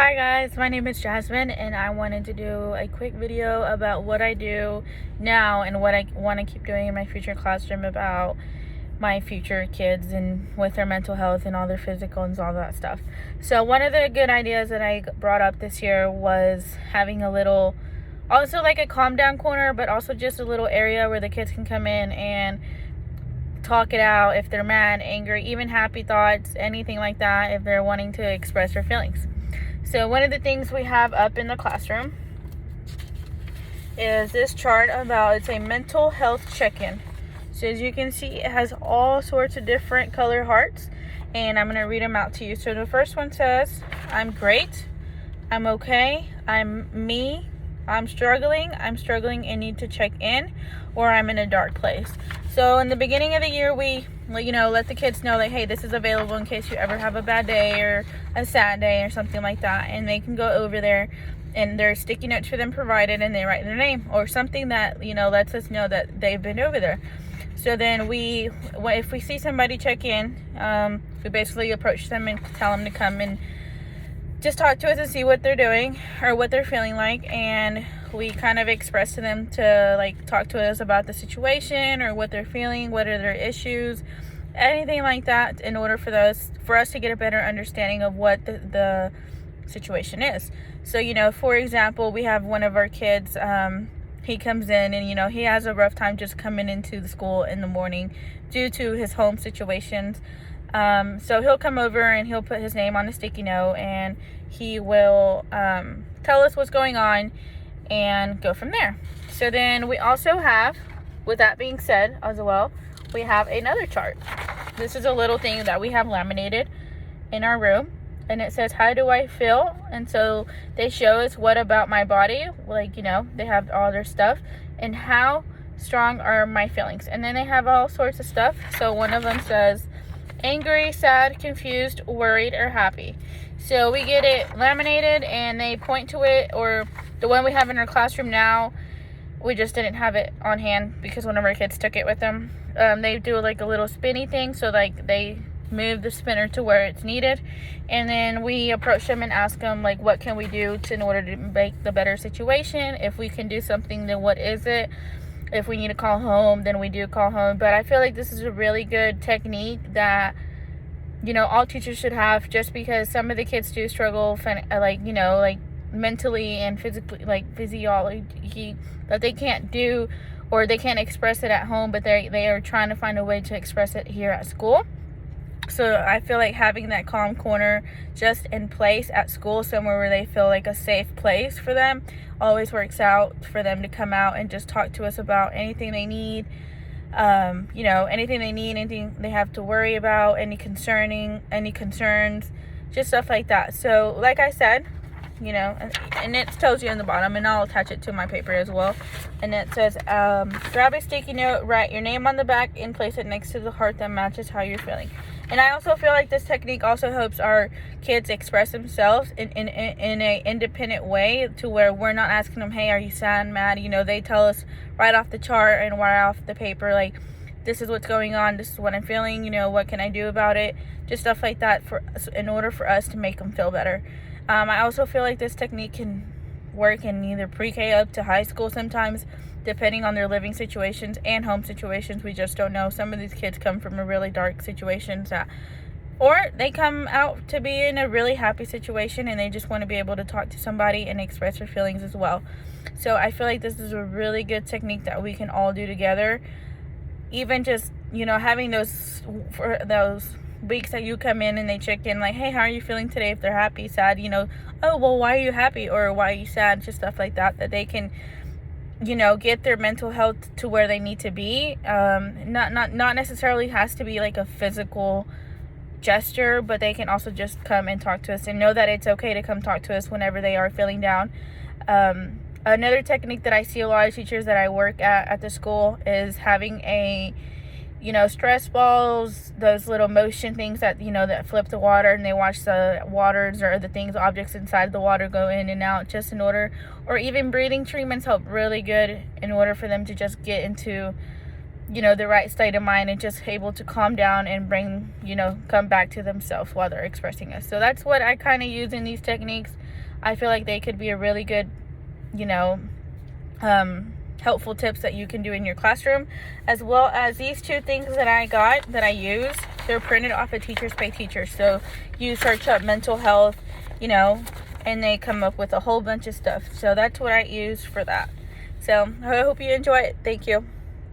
Hi guys, my name is Jasmine and I wanted to do a quick video about what I do now and what I want to keep doing in my future classroom about my future kids and with their mental health and all their physical and all that stuff. So one of the good ideas that I brought up this year was having a little, also like a calm down corner, but also just a little area where the kids can come in and talk it out if they're mad, angry, even happy thoughts, anything like that, if they're wanting to express their feelings. So one of the things we have up in the classroom is this chart about, it's a mental health check-in. So as you can see, it has all sorts of different color hearts, and I'm going to read them out to you. So the first one says, I'm great, I'm okay, I'm me, I'm struggling and need to check in, or I'm in a dark place. So in the beginning of the year, we let the kids know that, hey, this is available in case you ever have a bad day or a sad day or something like that, and they can go over there and there's sticky notes for them provided, and they write their name or something that lets us know that they've been over there. So then if we see somebody check in, we basically approach them and tell them to come and just talk to us and see what they're doing or what they're feeling like, and we kind of express to them to talk to us about the situation or what they're feeling, what are their issues, anything like that, in order for us to get a better understanding of what the situation is. So for example, we have one of our kids, he comes in and he has a rough time just coming into the school in the morning due to his home situations. So he'll come over and he'll put his name on a sticky note, and he will tell us what's going on and go from there. So then we also have, with that being said as well, we have another chart. This is a little thing that we have laminated in our room, and it says, how do I feel? And so they show us what about my body, they have all their stuff, and how strong are my feelings. And then they have all sorts of stuff. So one of them says angry, sad, confused, worried, or happy. So we get it laminated and they point to it, or the one we have in our classroom now, we just didn't have it on hand because one of our kids took it with them. They do like a little spinny thing, so they move the spinner to where it's needed, and then we approach them and ask them what can we do in order to make the better situation. If we can do something, then what is it? If we need to call home, then we do call home. But I feel like this is a really good technique that all teachers should have, just because some of the kids do struggle mentally and physically, physiology, that they can't do or they can't express it at home, but they are trying to find a way to express it here at school. So I feel like having that calm corner just in place at school, somewhere where they feel like a safe place for them, always works out for them to come out and just talk to us about anything they need, anything they have to worry about, any concerns, just stuff like that. So like I said, and it tells you in the bottom, and I'll attach it to my paper as well, and it says, grab a sticky note, write your name on the back, and place it next to the heart that matches how you're feeling. And I also feel like this technique also helps our kids express themselves in a independent way, to where we're not asking them, hey, are you sad, mad? They tell us right off the chart and right off the paper, this is what's going on, this is what I'm feeling, what can I do about it? Just stuff like that in order for us to make them feel better. I also feel like this technique can work in either pre-K up to high school sometimes, depending on their living situations and home situations. We just don't know. Some of these kids come from a really dark situations, or they come out to be in a really happy situation and they just want to be able to talk to somebody and express their feelings as well. So I feel like this is a really good technique that we can all do together. Even just, having those weeks that you come in and they check in, hey, how are you feeling today? If they're happy, sad, oh, well, why are you happy, or why are you sad? Just stuff like that they can get their mental health to where they need to be. Not necessarily has to be a physical gesture, but they can also just come and talk to us and know that it's okay to come talk to us whenever they are feeling down. Another technique that I see a lot of teachers that I work at the school is having a stress balls, those little motion things that that flip the water, and they watch the waters or the objects inside the water go in and out, just in order, or even breathing treatments help really good in order for them to just get into the right state of mind and just able to calm down and bring come back to themselves while they're expressing us. So that's what I kind of use in these techniques. I feel like they could be a really good, you know, helpful tips that you can do in your classroom, as well as these 2 things that I got that I use. They're printed off of Teachers Pay Teachers. So you search up mental health, you know, and they come up with a whole bunch of stuff. So that's what I use for that. So I hope you enjoy it. Thank you.